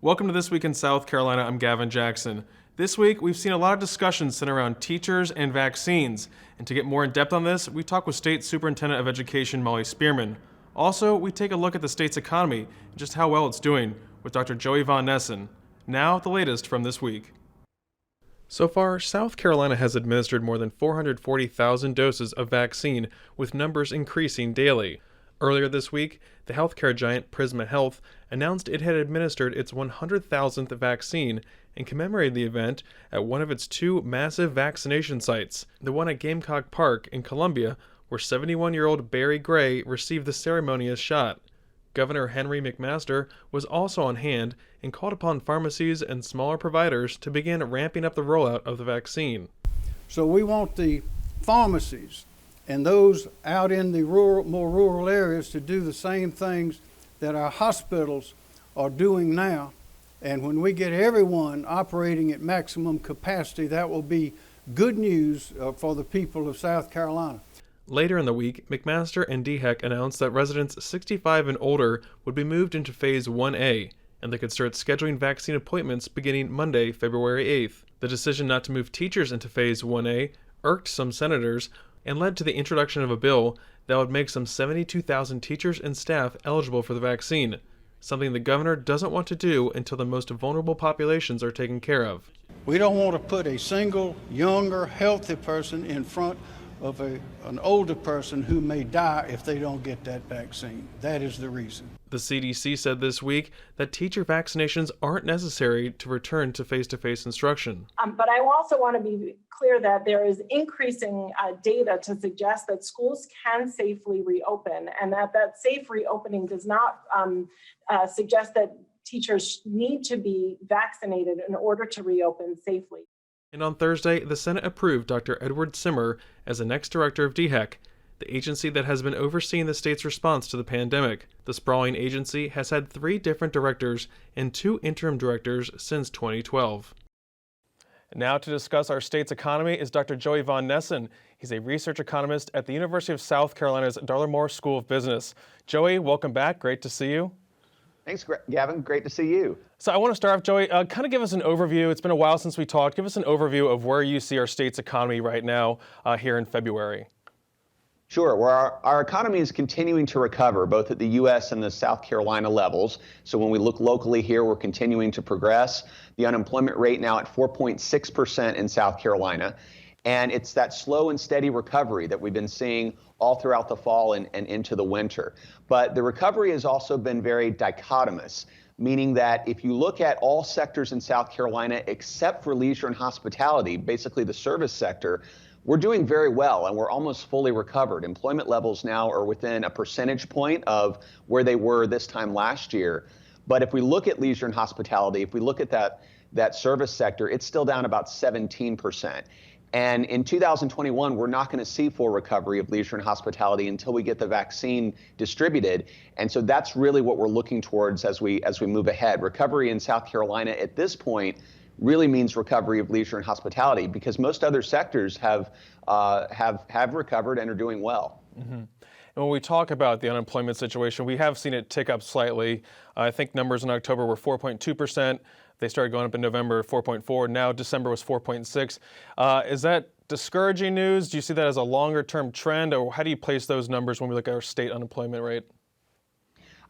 Welcome to This Week in South Carolina. I'm Gavin Jackson. This week, we've seen a lot of discussions centered around teachers and vaccines. And to get more in depth on this, we talk with State Superintendent of Education Molly Spearman. Also, we take a look at the state's economy and just how well it's doing with Dr. Joey Von Nessen. Now, the latest from this week. So far, South Carolina has administered more than 440,000 doses of vaccine, with numbers increasing daily. Earlier this week, the healthcare giant Prisma Health announced it had administered its 100,000th vaccine and commemorated the event at one of its two massive vaccination sites, the one at Gamecock Park in Columbia, where 71-year-old Barry Gray received the ceremonious shot. Governor Henry McMaster was also on hand and called upon pharmacies and smaller providers to begin ramping up the rollout of the vaccine. So we want the pharmacies and those out in the more rural areas to do the same things that our hospitals are doing now. And when we get everyone operating at maximum capacity, that will be good news for the people of South Carolina. Later in the week, McMaster and DHEC announced that residents 65 and older would be moved into Phase 1A, and they could start scheduling vaccine appointments beginning Monday, February 8th. The decision not to move teachers into Phase 1A irked some senators and led to the introduction of a bill that would make some 72,000 teachers and staff eligible for the vaccine, something the governor doesn't want to do until the most vulnerable populations are taken care of. We don't want to put a single younger, healthy person in front of an older person who may die if they don't get that vaccine. That is the reason. The CDC said this week that teacher vaccinations aren't necessary to return to face-to-face instruction. But I also want to be clear that there is increasing data to suggest that schools can safely reopen, and that safe reopening does not suggest that teachers need to be vaccinated in order to reopen safely. And on Thursday, the Senate approved Dr. Edward Simmer as the next director of DHEC, the agency that has been overseeing the state's response to the pandemic. The sprawling agency has had 3 different directors and 2 interim directors since 2012. Now to discuss our state's economy is Dr. Joey Von Nessen. He's a research economist at the University of South Carolina's Darla Moore School of Business. Joey, welcome back. Great to see you. Thanks, Gavin. Great to see you. So I want to start off, Joey, kind of give us an overview. It's been a while since we talked. Give us an overview of where you see our state's economy right now here in February. Sure. Well, our economy is continuing to recover, both at the U.S. and the South Carolina levels. So when we look locally here, we're continuing to progress. The unemployment rate now at 4.6% in South Carolina. And it's that slow and steady recovery that we've been seeing all throughout the fall and into the winter. But the recovery has also been very dichotomous, meaning that if you look at all sectors in South Carolina except for leisure and hospitality, basically the service sector, we're doing very well and we're almost fully recovered. Employment levels now are within a percentage point of where they were this time last year. But if we look at leisure and hospitality, if we look at that service sector, it's still down about 17%. And in 2021, we're not going to see full recovery of leisure and hospitality until we get the vaccine distributed. And so that's really what we're looking towards as we move ahead. Recovery in South Carolina at this point really means recovery of leisure and hospitality, because most other sectors have recovered and are doing well. Mm-hmm. And when we talk about the unemployment situation, we have seen it tick up slightly. I think numbers in October were 4.2%. They started going up in November, 4.4. Now December was 4.6. Is that discouraging news? Do you see that as a longer-term trend, or how do you place those numbers when we look at our state unemployment rate?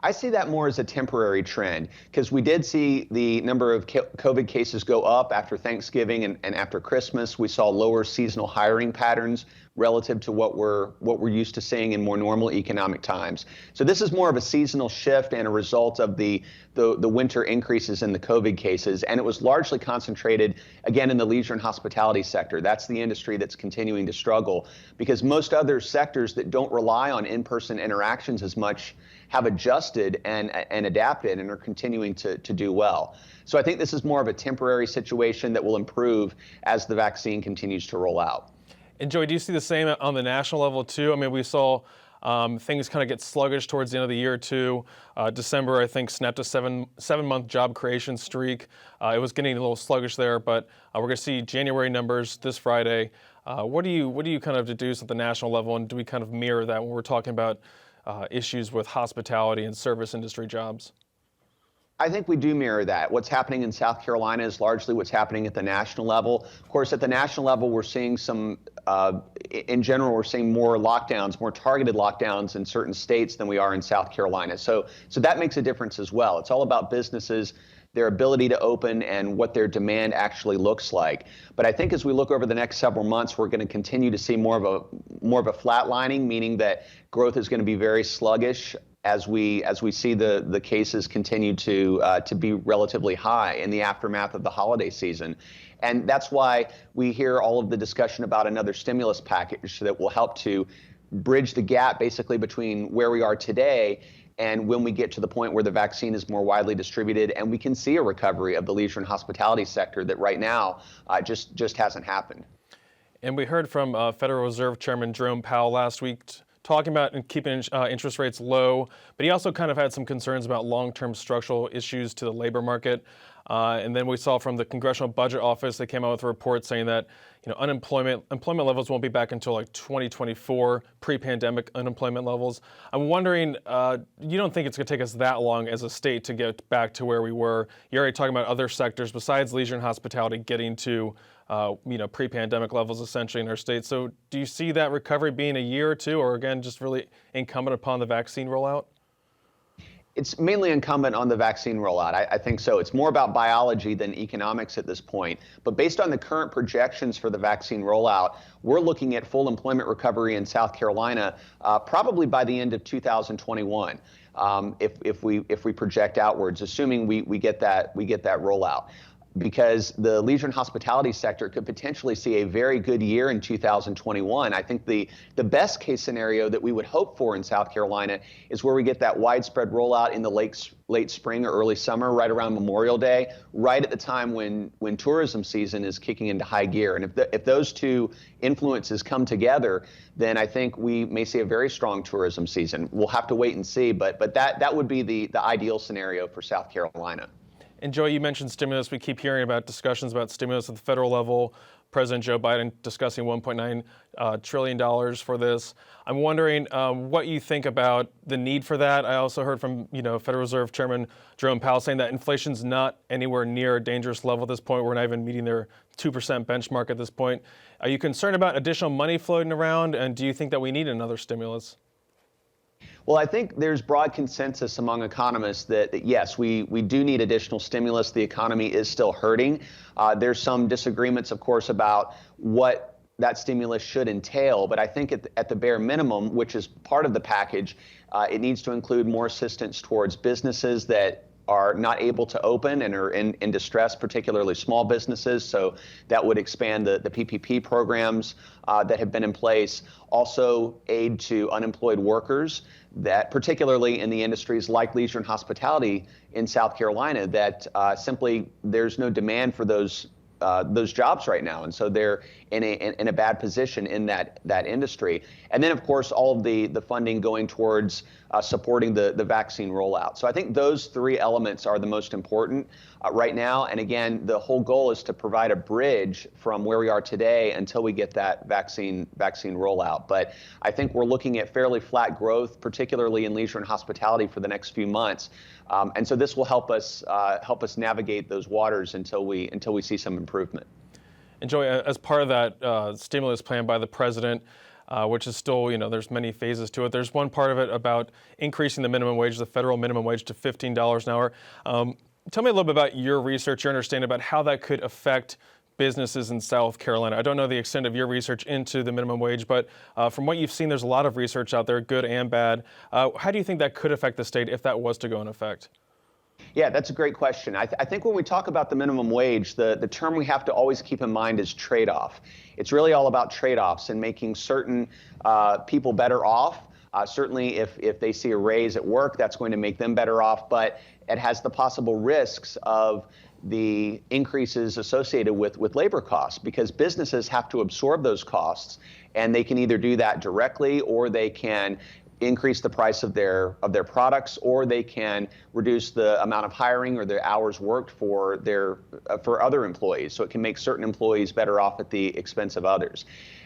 I see that more as a temporary trend, because we did see the number of COVID cases go up after Thanksgiving and after Christmas. We saw lower seasonal hiring patterns relative to what we're used to seeing in more normal economic times. So this is more of a seasonal shift and a result of the winter increases in the COVID cases, and it was largely concentrated again in the leisure and hospitality sector. That's the industry that's continuing to struggle, because most other sectors that don't rely on in-person interactions as much have adjusted and adapted and are continuing to do well. So I think this is more of a temporary situation that will improve as the vaccine continues to roll out. And Joey, do you see the same on the national level too? I mean, we saw things kind of get sluggish towards the end of the year too. December, I think, snapped a seven-month job creation streak. It was getting a little sluggish there, but we're going to see January numbers this Friday. What do you kind of deduce at the national level, and do we kind of mirror that when we're talking about issues with hospitality and service industry jobs? I think we do mirror that. What's happening in South Carolina is largely what's happening at the national level. Of course, at the national level, we're seeing in general, we're seeing more lockdowns, more targeted lockdowns in certain states than we are in South Carolina. So that makes a difference as well. It's all about businesses, their ability to open, and what their demand actually looks like. But I think as we look over the next several months, we're going to continue to see more of a flatlining, meaning that growth is going to be very sluggish as we see the cases continue to be relatively high in the aftermath of the holiday season. And that's why we hear all of the discussion about another stimulus package that will help to bridge the gap basically between where we are today and when we get to the point where the vaccine is more widely distributed and we can see a recovery of the leisure and hospitality sector that right now just hasn't happened. And we heard from Federal Reserve Chairman Jerome Powell last week talking about keeping interest rates low, but he also kind of had some concerns about long-term structural issues to the labor market. And then we saw from the Congressional Budget Office, they came out with a report saying that employment levels won't be back until like 2024, pre-pandemic unemployment levels. I'm wondering, you don't think it's going to take us that long as a state to get back to where we were? You're already talking about other sectors besides leisure and hospitality getting to pre-pandemic levels essentially in our state. So do you see that recovery being a year or two, or again, just really incumbent upon the vaccine rollout? It's mainly incumbent on the vaccine rollout. I think so. It's more about biology than economics at this point. But based on the current projections for the vaccine rollout, we're looking at full employment recovery in South Carolina probably by the end of 2021. If we project outwards, assuming we get that rollout. Because the leisure and hospitality sector could potentially see a very good year in 2021. I think the best case scenario that we would hope for in South Carolina is where we get that widespread rollout in the late spring or early summer, right around Memorial Day, right at the time when tourism season is kicking into high gear. And if those two influences come together, then I think we may see a very strong tourism season. We'll have to wait and see, but that would be the ideal scenario for South Carolina. And Joey, you mentioned stimulus. We keep hearing about discussions about stimulus at the federal level. President Joe Biden discussing $1.9 trillion for this. I'm wondering what you think about the need for that. I also heard from Federal Reserve Chairman Jerome Powell saying that inflation's not anywhere near a dangerous level at this point. We're not even meeting their 2% benchmark at this point. Are you concerned about additional money floating around, and do you think that we need another stimulus? Well, I think there's broad consensus among economists that yes, we do need additional stimulus. The economy is still hurting. There's some disagreements, of course, about what that stimulus should entail. But I think at the bare minimum, which is part of the package, it needs to include more assistance towards businesses that are not able to open and are in distress, particularly small businesses. So that would expand the PPP programs that have been in place. Also aid to unemployed workers, that particularly in the industries like leisure and hospitality in South Carolina, that simply there's no demand for those jobs right now, and so they're in a bad position in that industry. And then, of course, all of the funding going towards supporting the vaccine rollout. So I think those three elements are the most important right now. And again, the whole goal is to provide a bridge from where we are today until we get that vaccine rollout. But I think we're looking at fairly flat growth, particularly in leisure and hospitality for the next few months. And so this will help us navigate those waters until we see some improvement. And Joey, as part of that stimulus plan by the president, which is still, there's many phases to it. There's one part of it about increasing the minimum wage, the federal minimum wage, to $15 an hour. Tell me a little bit about your research, your understanding about how that could affect businesses in South Carolina. I don't know the extent of your research into the minimum wage, but from what you've seen, there's a lot of research out there, good and bad. How do you think that could affect the state if that was to go in effect? Yeah, that's a great question. I think when we talk about the minimum wage, the term we have to always keep in mind is trade-off. It's really all about trade-offs and making certain people better off. Certainly, if they see a raise at work, that's going to make them better off, but it has the possible risks of the increases associated with labor costs, because businesses have to absorb those costs, and they can either do that directly or they can increase the price of their products, or they can reduce the amount of hiring or the hours worked for other employees. So it can make certain employees better off at the expense of others.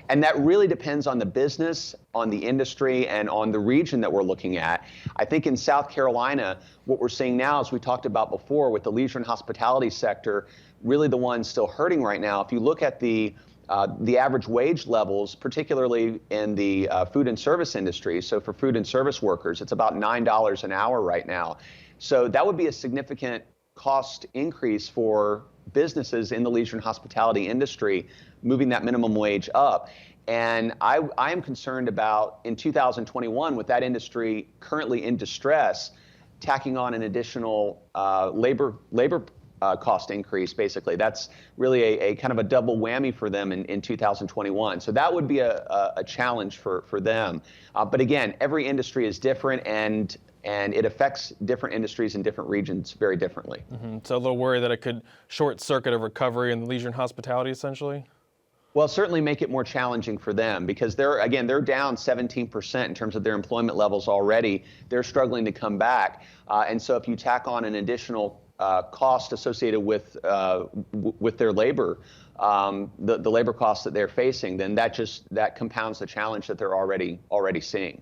And that really depends on the business, on the industry, and on the region that we're looking at. I think in South Carolina, what we're seeing now, as we talked about before, with the leisure and hospitality sector, really the one still hurting right now. If you look at the average wage levels, particularly in the food and service industry, so for food and service workers, it's about $9 an hour right now. So that would be a significant cost increase for businesses in the leisure and hospitality industry, moving that minimum wage up. And I am concerned about, in 2021, with that industry currently in distress, tacking on an additional labor cost increase, basically. That's really a kind of a double whammy for them in 2021. So that would be a challenge for them. But again, every industry is different, and it affects different industries in different regions very differently. So a little worry that it could short circuit a recovery in leisure and hospitality, essentially? Well, certainly make it more challenging for them, because they're down 17% in terms of their employment levels already. They're struggling to come back. And so if you tack on an additional cost associated with their labor, the labor costs that they're facing, then that compounds the challenge that they're already seeing.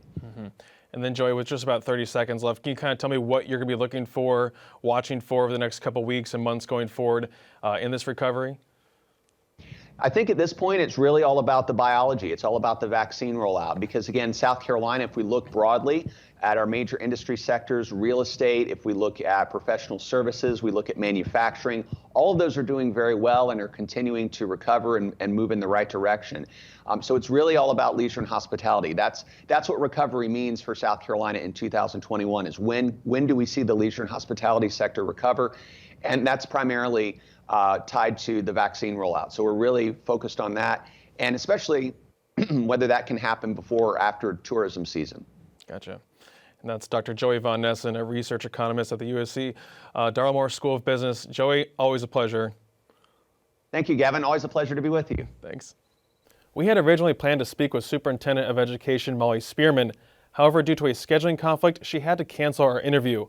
And then, Joey, with just about 30 seconds left, can you kind of tell me what you're going to be looking for, watching for over the next couple weeks and months going forward in this recovery? I think at this point, it's really all about the biology. It's all about the vaccine rollout, because again, South Carolina, if we look broadly at our major industry sectors, real estate, if we look at professional services, we look at manufacturing, all of those are doing very well and are continuing to recover and move in the right direction. So it's really all about leisure and hospitality. That's what recovery means for South Carolina in 2021, is when do we see the leisure and hospitality sector recover? And that's primarily tied to the vaccine rollout. So we're really focused on that, and especially whether that can happen before or after tourism season. Gotcha. And that's Dr. Joey Von Nessen, a research economist at the USC Darla Moore School of Business. Joey, always a pleasure. Thank you, Gavin. Always a pleasure to be with you. Thanks. We had originally planned to speak with Superintendent of Education Molly Spearman. However, due to a scheduling conflict, she had to cancel our interview.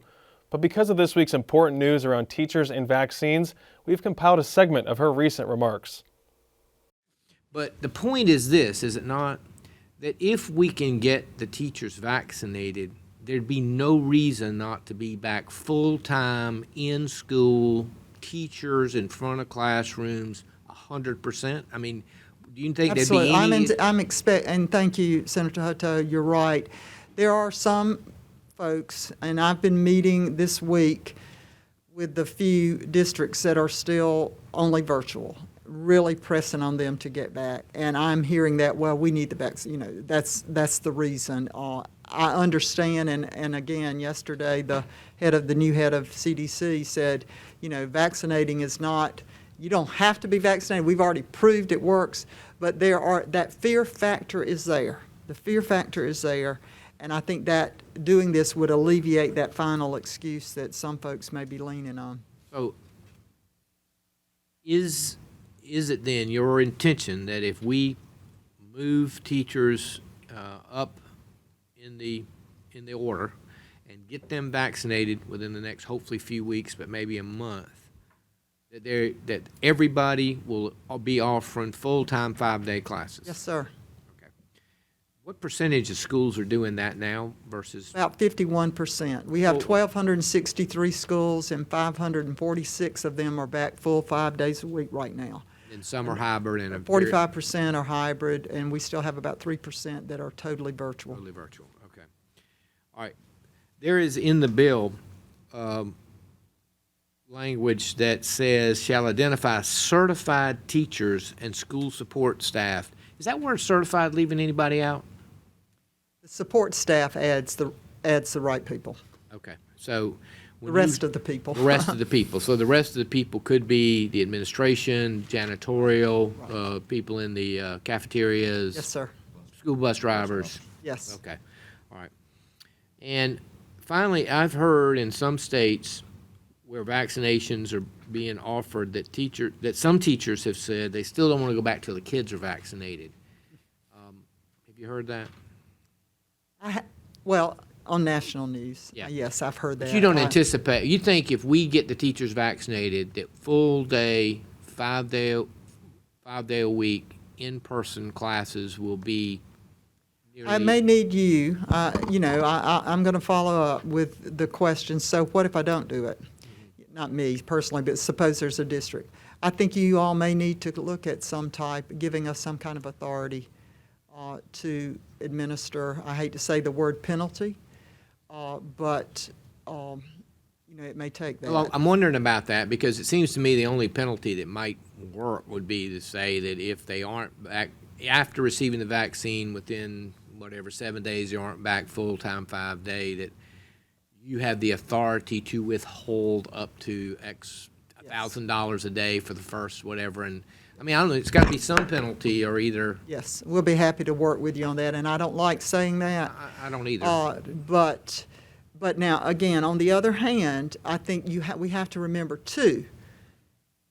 But because of this week's important news around teachers and vaccines, we've compiled a segment of her recent remarks. But the point is this, is it not? That if we can get the teachers vaccinated, there'd be no reason not to be back full-time in school, teachers in front of classrooms, 100%. I mean, do you think Absolutely. there'd be any... And thank you, Senator Hutto, you're right. There are some folks, and I've been meeting this week with the few districts that are still only virtual, really pressing on them to get back. And I'm hearing that, well, we need the vaccine, that's the reason. I understand, and again, yesterday, the new head of CDC said, vaccinating is not, you don't have to be vaccinated. We've already proved it works, but that fear factor is there. The fear factor is there, and I think that doing this would alleviate that final excuse that some folks may be leaning on. So, is it then your intention that if we move teachers up in the order and get them vaccinated within the next hopefully few weeks, but maybe a month, that everybody will be offering full-time 5-day classes? Yes, sir. Okay. What percentage of schools are doing that now versus? About 51%. We have 1,263 schools, and 546 of them are back full 5 days a week right now. And some are hybrid, and 45% are hybrid, and we still have about 3% that are totally virtual. Totally virtual. Okay. All right. There is in the bill language that says shall identify certified teachers and school support staff. Is that word certified leaving anybody out? The support staff adds the right people. Okay. So The rest of the people. The rest of the people. So the rest of the people could be the administration, janitorial, people in the cafeterias. Yes, sir. School bus drivers. Yes. Okay. All right. And finally, I've heard in some states where vaccinations are being offered that some teachers have said they still don't want to go back till the kids are vaccinated. Have you heard that? Well, on national news. Yeah. Yes, I've heard that. But you don't anticipate, you think if we get the teachers vaccinated, that full day, 5 day a week, in-person classes will be nearly? I may need you, I'm going to follow up with the question, so what if I don't do it? Not me personally, but suppose there's a district. I think you all may need to look at giving us some kind of authority to administer, I hate to say the word penalty, but it may take that. Well, I'm wondering about that because it seems to me the only penalty that might work would be to say that if they aren't back after receiving the vaccine within whatever 7 days, they aren't back full-time 5 day, that you have the authority to withhold up to X $1,000 a day for the first whatever. And I mean, I don't know, it's got to be some penalty or either. Yes, we'll be happy to work with you on that, and I don't like saying that. I don't either. But now, again, on the other hand, I think we have to remember, too,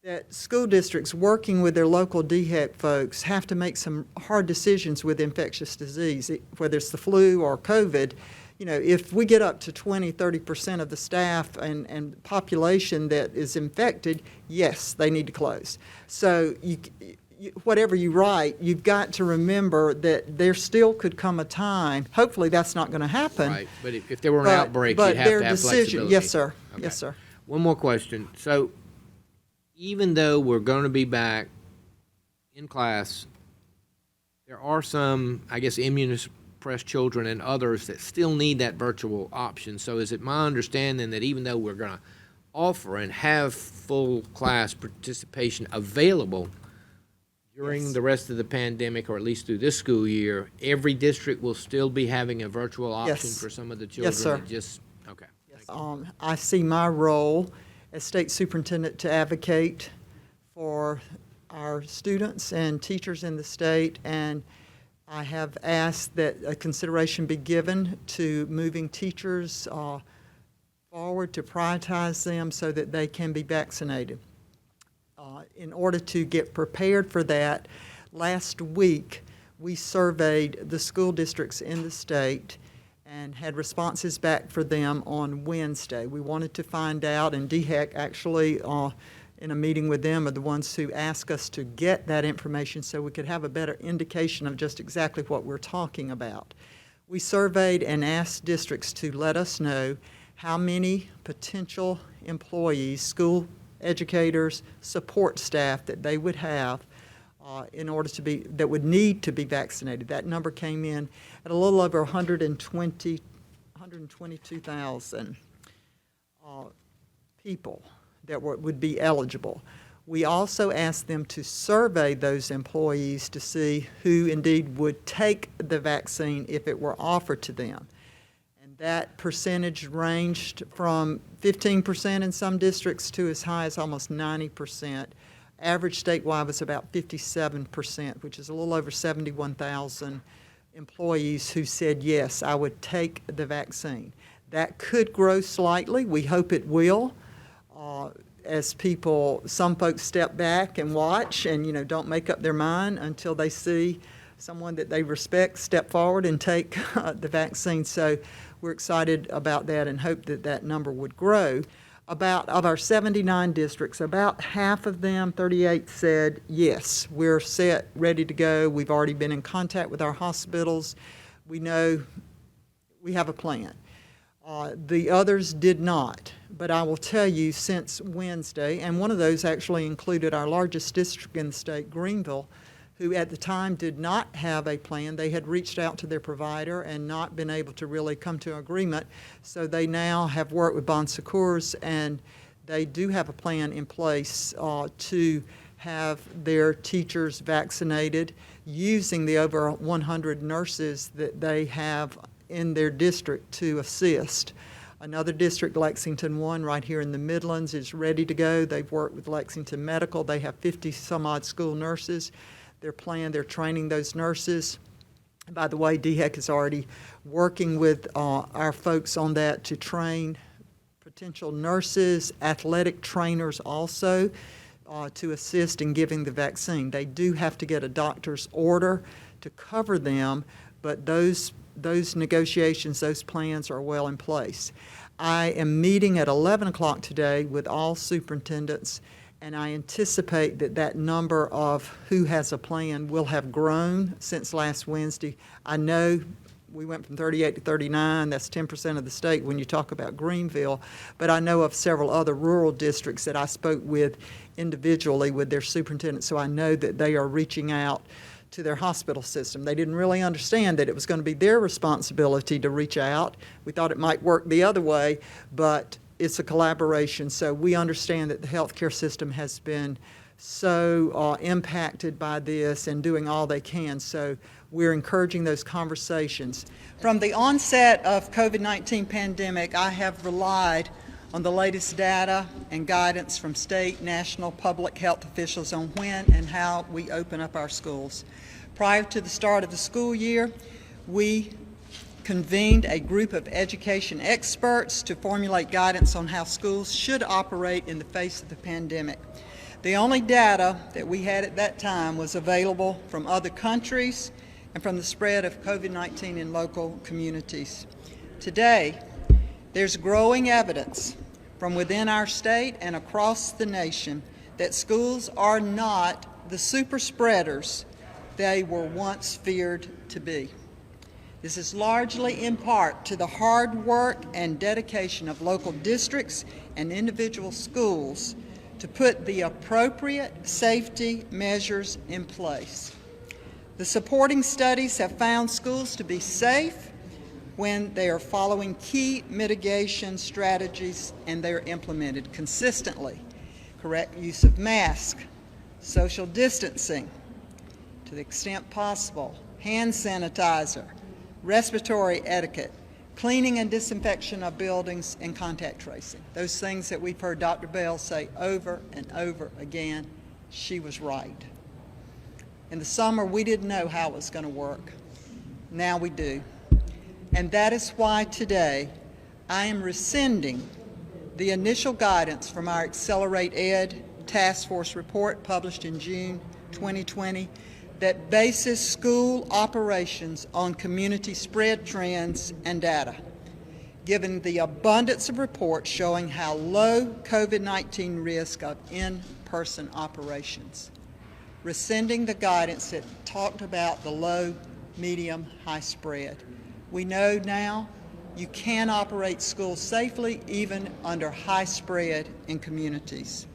that school districts working with their local DHEC folks have to make some hard decisions with infectious disease, whether it's the flu or COVID. If we get up to 20-30% of the staff and population that is infected, yes, they need to close. So whatever you write, you've got to remember that there still could come a time, hopefully that's not going to happen. Right, but if there were an outbreak, you'd have to have flexibility. Yes, sir. Okay. Yes, sir. One more question. So even though we're going to be back in class, there are some, I guess, immunosuppressed children and others that still need that virtual option. So is it my understanding that even though we're going to offer and have full class participation available during the rest of the pandemic, or at least through this school year, every district will still be having a virtual option Yes. for some of the children? Yes, sir. Okay. I see my role as state superintendent to advocate for our students and teachers in the state, and I have asked that a consideration be given to moving teachers forward, to prioritize them so that they can be vaccinated. In order to get prepared for that, last week we surveyed the school districts in the state and had responses back for them on Wednesday. We wanted to find out, and DHEC actually, in a meeting with them, are the ones who asked us to get that information so we could have a better indication of just exactly what we're talking about. We surveyed and asked districts to let us know how many potential employees, school educators, support staff that they would have in order to be, that would need to be vaccinated. That number came in at a little over 122,000 people that would be eligible. We also asked them to survey those employees to see who indeed would take the vaccine if it were offered to them. That percentage ranged from 15% in some districts to as high as almost 90%. Average statewide was about 57%, which is a little over 71,000 employees who said, yes, I would take the vaccine. That could grow slightly. We hope it will. As some folks step back and watch and, don't make up their mind until they see someone that they respect step forward and take the vaccine. So we're excited about that and hope that that number would grow. Of our 79 districts, about half of them, 38, said, yes, we're set, ready to go. We've already been in contact with our hospitals. We know we have a plan. The others did not. But I will tell you, since Wednesday, and one of those actually included our largest district in the state, Greenville, who at the time did not have a plan. They had reached out to their provider and not been able to really come to an agreement. So they now have worked with Bon Secours, and they do have a plan in place to have their teachers vaccinated using the over 100 nurses that they have in their district to assist. Another district, Lexington 1, right here in the Midlands, is ready to go. They've worked with Lexington Medical. They have 50-some-odd school nurses. They're training those nurses. By the way, DHEC is already working with our folks on that to train potential nurses, athletic trainers also, to assist in giving the vaccine. They do have to get a doctor's order to cover them, but those those negotiations, those plans are well in place. I am meeting at 11 o'clock today with all superintendents, and I anticipate that that number of who has a plan will have grown since last Wednesday. I know we went from 38 to 39. That's 10% of the state when you talk about Greenville. But I know of several other rural districts that I spoke with individually with their superintendents, so I know that they are reaching out to their hospital system. They didn't really understand that it was going to be their responsibility to reach out. We thought it might work the other way, but it's a collaboration. So we understand that the healthcare system has been so impacted by this and doing all they can. So we're encouraging those conversations. From the onset of COVID-19 pandemic, I have relied on the latest data and guidance from state, national, public health officials on when and how we open up our schools. Prior to the start of the school year, we convened a group of education experts to formulate guidance on how schools should operate in the face of the pandemic. The only data that we had at that time was available from other countries and from the spread of COVID-19 in local communities. Today, there's growing evidence from within our state and across the nation that schools are not the super spreaders they were once feared to be. This is largely in part to the hard work and dedication of local districts and individual schools to put the appropriate safety measures in place. The supporting studies have found schools to be safe when they are following key mitigation strategies and they are implemented consistently. Correct use of masks, social distancing to the extent possible, hand sanitizer, respiratory etiquette, cleaning and disinfection of buildings, and contact tracing. Those things that we've heard Dr. Bell say over and over again. She was right. In the summer, we didn't know how it was going to work. Now we do. And that is why today I am rescinding the initial guidance from our Accelerate Ed Task Force report published in June 2020 that bases school operations on community spread trends and data, given the abundance of reports showing how low COVID-19 risk of in-person operations. Rescinding the guidance that talked about the low, medium, high spread. We know now you can operate schools safely even under high spread in communities.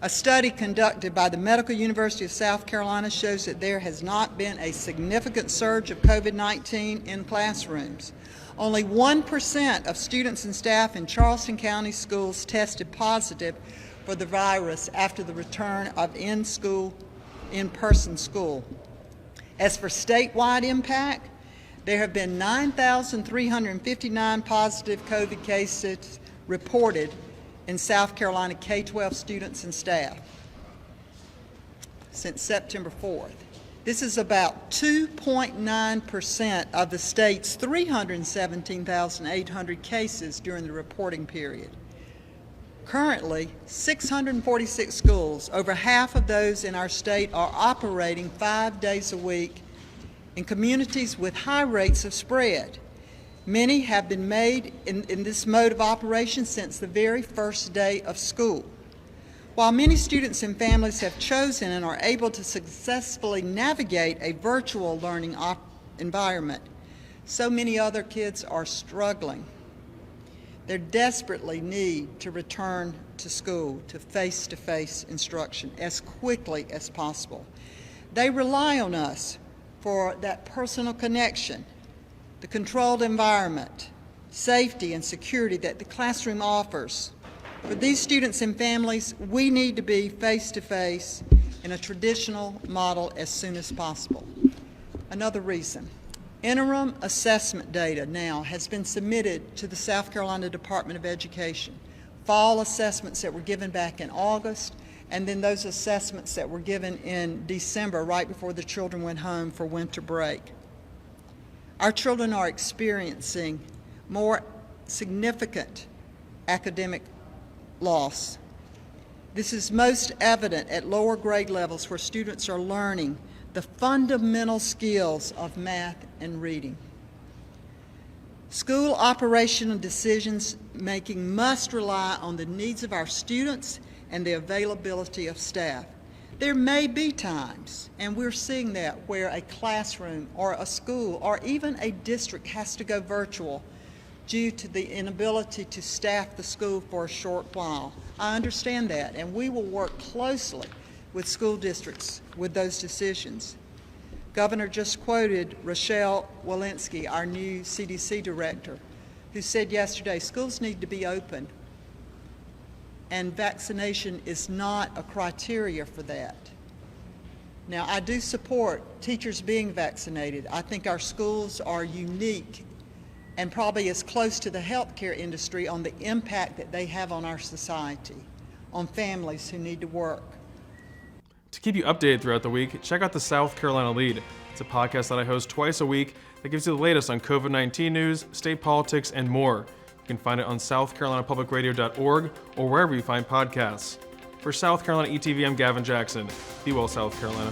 A study conducted by the Medical University of South Carolina shows that there has not been a significant surge of COVID-19 in classrooms. Only 1% of students and staff in Charleston County schools tested positive for the virus after the return of in-person school. As for statewide impact, there have been 9,359 positive COVID cases reported in South Carolina K-12 students and staff since September 4th. This is about 2.9% of the state's 317,800 cases during the reporting period. Currently, 646 schools, over half of those in our state, are operating 5 days a week in communities with high rates of spread. Many have been made in this mode of operation since the very first day of school. While many students and families have chosen and are able to successfully navigate a virtual learning environment, so many other kids are struggling. They desperately need to return to school, to face-to-face instruction as quickly as possible. They rely on us for that personal connection, the controlled environment, safety and security that the classroom offers. For these students and families, we need to be face-to-face in a traditional model as soon as possible. Another reason, interim assessment data now has been submitted to the South Carolina Department of Education. Fall assessments that were given back in August, and then those assessments that were given in December, right before the children went home for winter break. Our children are experiencing more significant academic loss. This is most evident at lower grade levels where students are learning the fundamental skills of math and reading. School operational decisions making must rely on the needs of our students and the availability of staff. There may be times, and we're seeing that, where a classroom or a school or even a district has to go virtual due to the inability to staff the school for a short while. I understand that, and we will work closely with school districts with those decisions. Governor just quoted Rochelle Walensky, our new CDC director, who said yesterday schools need to be open, and vaccination is not a criteria for that. Now, I do support teachers being vaccinated. I think our schools are unique and probably as close to the healthcare industry on the impact that they have on our society, on families who need to work. To keep you updated throughout the week, check out the South Carolina Lead. It's a podcast that I host twice a week that gives you the latest on COVID-19 news, state politics, and more. You can find it on southcarolinapublicradio.org or wherever you find podcasts. For South Carolina ETV, I'm Gavin Jackson. Be well, South Carolina.